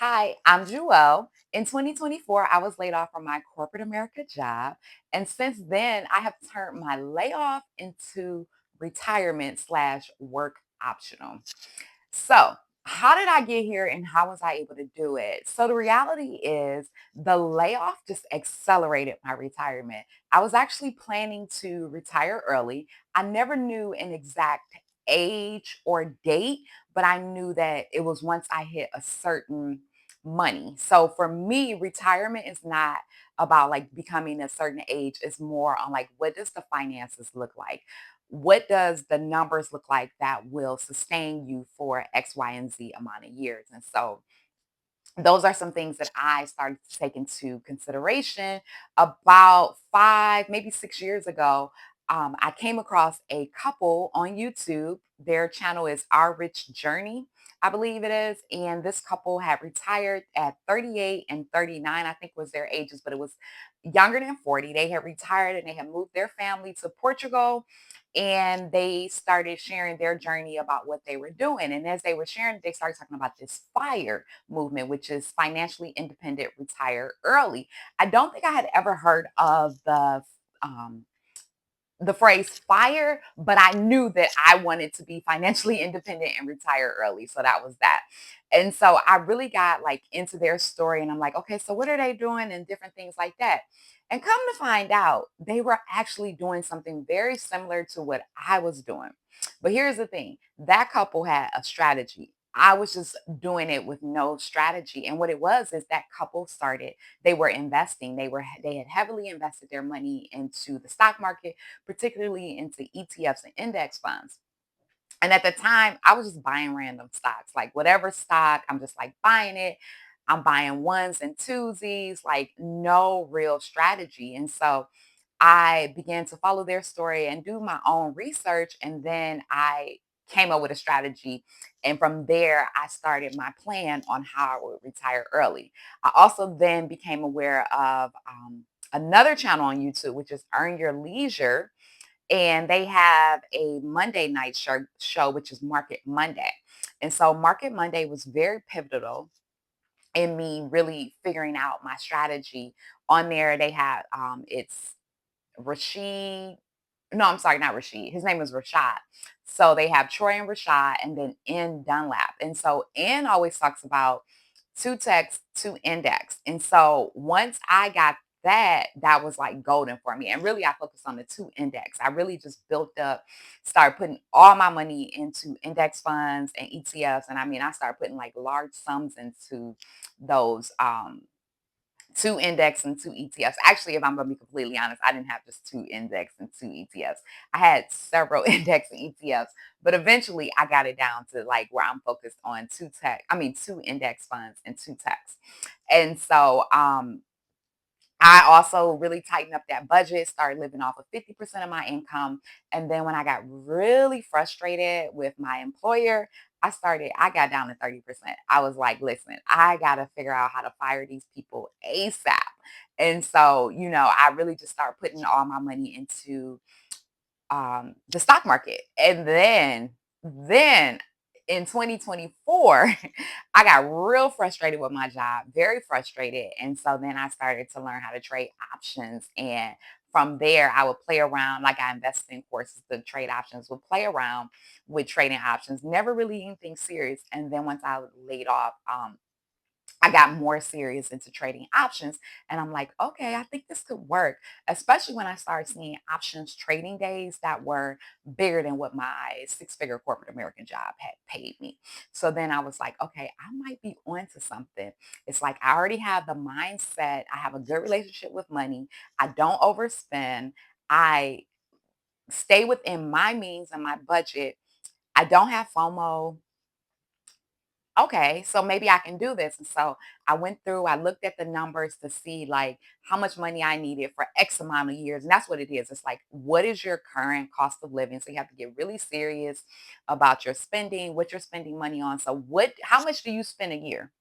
Hi, I'm Jewel. In 2024, I was laid off from my corporate America job. And since then, I have turned my layoff into retirement slash work optional. So, how did I get here and how was I able to do it? So, the reality is the layoff just accelerated my retirement. I was actually planning to retire early. I never knew an exact age or date, but I knew that it was once I hit a certain money. So, for me, retirement is not about like becoming a certain age, it's more on like what does the finances look like? What does the numbers look like that will sustain you for X, Y, and Z amount of years? And so those are some things that I started to take into consideration about 5, maybe 6 years ago. I came across a couple on YouTube. Their channel is Our Rich Journey, I believe it is. And this couple had retired at 38 and 39, I think was their ages, but it was younger than 40. They had retired and they had moved their family to Portugal and they started sharing their journey about what they were doing. And as they were sharing, they started talking about this fire movement, which is financially independent, retire early. I don't think I had ever heard of um, the phrase fire, but I knew that I wanted to be financially independent and retire early. So that was that. And so I really got like into their story and I'm like, okay, so what are they doing and different things like that. And come to find out, they were actually doing something very similar to what I was doing. But here's the thing, that couple had a strategy. I was just doing it with no strategy. And what it was is that couple started, they were investing. They had heavily invested their money into the stock market, particularly into ETFs and index funds. And at the time, I was just buying random stocks, like whatever stock, I'm just like buying it. I'm buying ones and twosies, like no real strategy. And so I began to follow their story and do my own research. And then I came up with a strategy. And from there, I started my plan on how I would retire early. I also then became aware of another channel on YouTube, which is Earn Your Leisure, and they have a Monday night show, which is Market Monday. And so Market Monday was very pivotal in me really figuring out my strategy. On there, they had it's Rashid. No, I'm sorry, not Rashid. His name is Rashad. So they have Troy and Rashad, and then N Dunlap. And so N always talks about two text, two index. And so once I got that, that was like golden for me. And really, I focused on the two index. I really just built up, started putting all my money into index funds and ETFs. And I mean, I started putting like large sums into those. Two index and two ETFs. Actually, if I'm going to be completely honest, I didn't have just two index and two ETFs. I had several index and ETFs, but eventually I got it down to like where I'm focused on two index funds and two techs. And so I also really tightened up that budget, started living off of 50% of my income. And then when I got really frustrated with my employer, I got down to 30%. I was like, listen, I got to figure out how to fire these people ASAP. And so, I really just started putting all my money into the stock market. And then in 2024, I got real frustrated with my job, very frustrated. And so then I started to learn how to trade options. And from there, I would play around, like I invested in courses to trade options, would play around with trading options, never really anything serious. And then once I was laid off, I got more serious into trading options. And I'm like, okay, I think this could work, especially when I started seeing options trading days that were bigger than what my six-figure corporate American job had paid me. So then I was like, okay, I might be onto something. It's like I already have the mindset, I have a good relationship with money, I don't overspend, I stay within my means and my budget, I don't have FOMO. Okay, so maybe I can do this. And so I went through, I looked at the numbers to see like how much money I needed for X amount of years. And that's what it is. It's like, what is your current cost of living? So you have to get really serious about your spending, what you're spending money on. So how much do you spend a year?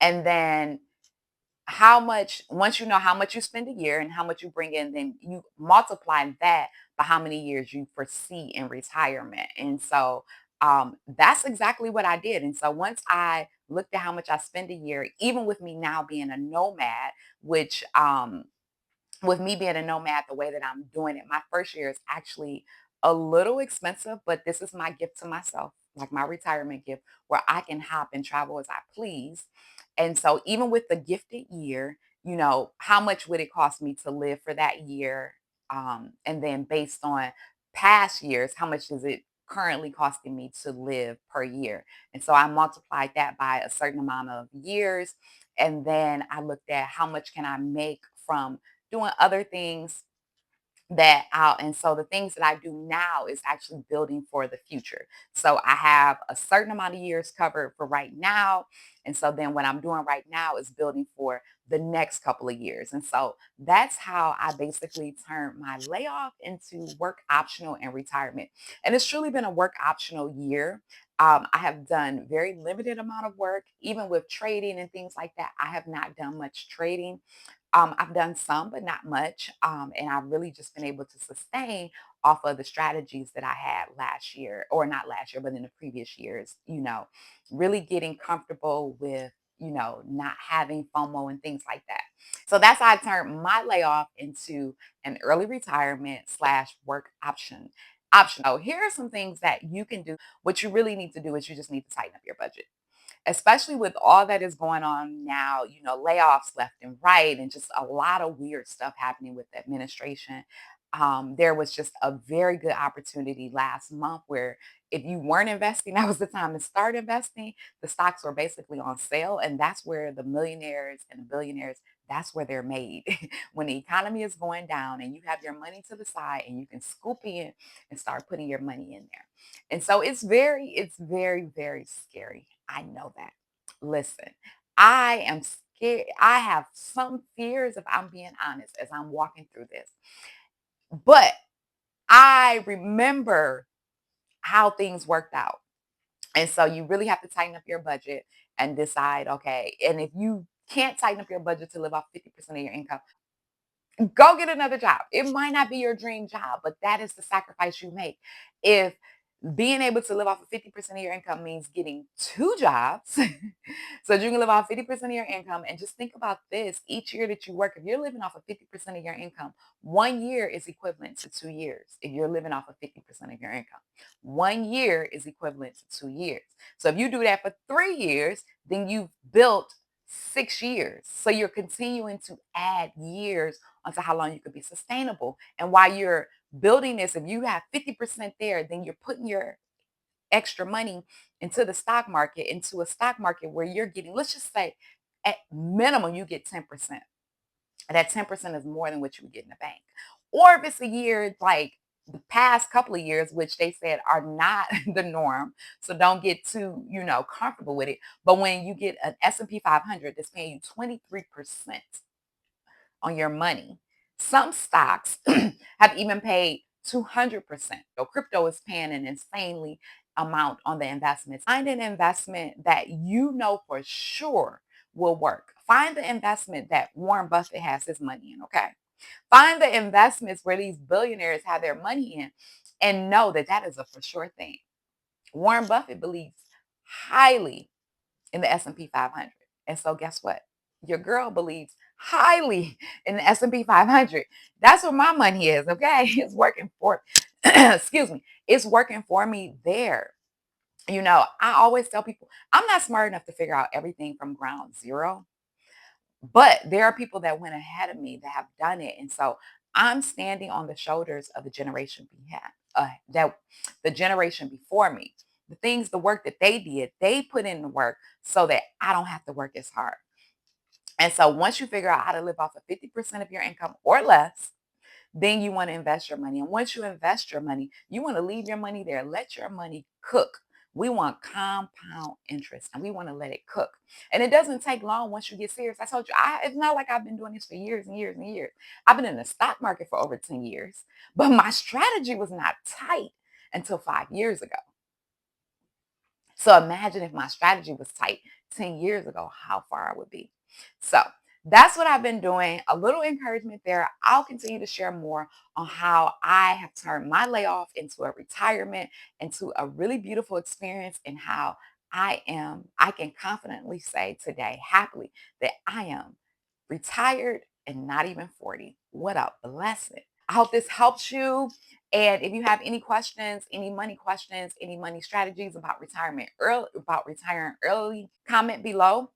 And then once you know how much you spend a year and how much you bring in, then you multiply that by how many years you foresee in retirement. And so That's exactly what I did. And so once I looked at how much I spend a year, even with me now being a nomad, which with me being a nomad, the way that I'm doing it, my first year is actually a little expensive, but this is my gift to myself, like my retirement gift, where I can hop and travel as I please. And so, even with the gifted year, how much would it cost me to live for that year? And then, based on past years, how much is it currently costing me to live per year? And so, I multiplied that by a certain amount of years. And then I looked at how much can I make from doing other things that out. And so the things that I do now is actually building for the future. So I have a certain amount of years covered for right now. And so then what I'm doing right now is building for the next couple of years. And so that's how I basically turned my layoff into work optional and retirement. And it's truly been a work optional year. I have done very limited amount of work, even with trading and things like that. I have not done much trading. I've done some, but not much. And I've really just been able to sustain off of the strategies that I had last year, or not last year, but in the previous years, really getting comfortable with, not having FOMO and things like that. So that's how I turned my layoff into an early retirement slash work option. Optional. Here are some things that you can do. What you really need to do is you just need to tighten up your budget, especially with all that is going on now, layoffs left and right, and just a lot of weird stuff happening with the administration. There was just a very good opportunity last month where if you weren't investing, that was the time to start investing. The stocks were basically on sale, and that's where the millionaires and the billionaires, that's where they're made. When the economy is going down and you have your money to the side and you can scoop in and start putting your money in there. And so it's very, very scary. I know that. Listen, I am scared. I have some fears, if I'm being honest, as I'm walking through this. But I remember how things worked out. And so you really have to tighten up your budget and decide, okay, and if you can't tighten up your budget to live off 50% of your income, go get another job. It might not be your dream job, but that is the sacrifice you make. If being able to live off of 50% of your income means getting two jobs, so that you can live off 50% of your income. And just think about this, each year that you work, if you're living off of 50% of your income, 1 year is equivalent to 2 years. If you're living off of 50% of your income, 1 year is equivalent to 2 years. So if you do that for 3 years, then you've built 6 years. So you're continuing to add years onto how long you could be sustainable. And while you're building this, if you have 50% there, then you're putting your extra money into a stock market where you're getting, let's just say, at minimum, you get 10%. And that 10% is more than what you would get in the bank. Or if it's a year like the past couple of years, which they said are not the norm. So don't get too, comfortable with it. But when you get an S&P 500 that's paying you 23% on your money. Some stocks have even paid 200%. So crypto is paying an insanely amount on the investments. Find an investment that you know for sure will work. Find the investment that Warren Buffett has his money in, okay? Find the investments where these billionaires have their money in and know that that is a for sure thing. Warren Buffett believes highly in the S&P 500. And so guess what? Your girl believes highly in the S&P 500. That's where my money is, okay? It's working for excuse me. It's working for me there. I always tell people I'm not smart enough to figure out everything from ground zero, but there are people that went ahead of me that have done it. And so I'm standing on the shoulders of the generation that the generation before me. The work that they did, they put in the work so that I don't have to work as hard. And so once you figure out how to live off of 50% of your income or less, then you want to invest your money. And once you invest your money, you want to leave your money there. Let your money cook. We want compound interest and we want to let it cook. And it doesn't take long once you get serious. I told you, it's not like I've been doing this for years and years and years. I've been in the stock market for over 10 years, but my strategy was not tight until 5 years ago. So imagine if my strategy was tight 10 years ago, how far I would be. So that's what I've been doing. A little encouragement there. I'll continue to share more on how I have turned my layoff into a retirement, into a really beautiful experience, and how I can confidently say today, happily, that I am retired and not even 40. What a blessing. I hope this helps you. And if you have any questions, any money strategies about retirement early, about retiring early, comment below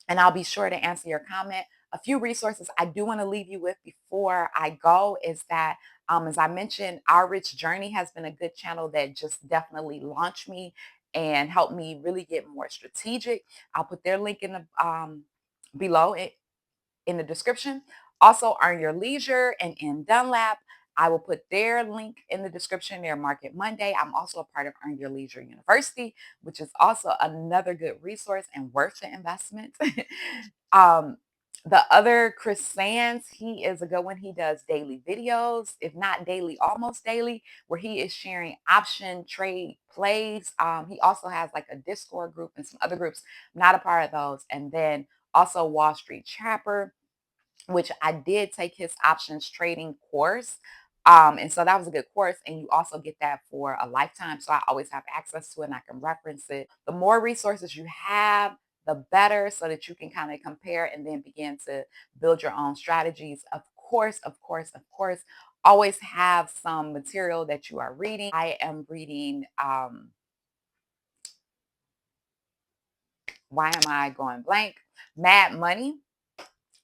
and I'll be sure to answer your comment. A few resources I do want to leave you with before I go is that, as I mentioned, Our Rich Journey has been a good channel that just definitely launched me and helped me really get more strategic. I'll put their link in the below in the description. Also, Earn Your Leisure and in Dunlap. I will put their link in the description, their Market Monday. I'm also a part of Earn Your Leisure University, which is also another good resource and worth the investment. um, the other Chris Sands, he is a good one. He does daily videos, if not daily, almost daily, where he is sharing option trade plays. He also has like a Discord group and some other groups. Not a part of those. And then also Wall Street Trapper, which I did take his options trading course. And so that was a good course. And you also get that for a lifetime. So I always have access to it and I can reference it. The more resources you have, the better, so that you can kind of compare and then begin to build your own strategies. Of course, always have some material that you are reading. I am reading Why Am I Going Blank? Mad Money.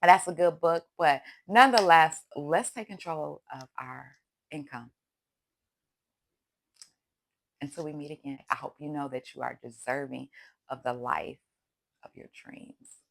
That's a good book, but nonetheless, let's take control of our income until we meet again. I hope you know that you are deserving of the life of your dreams.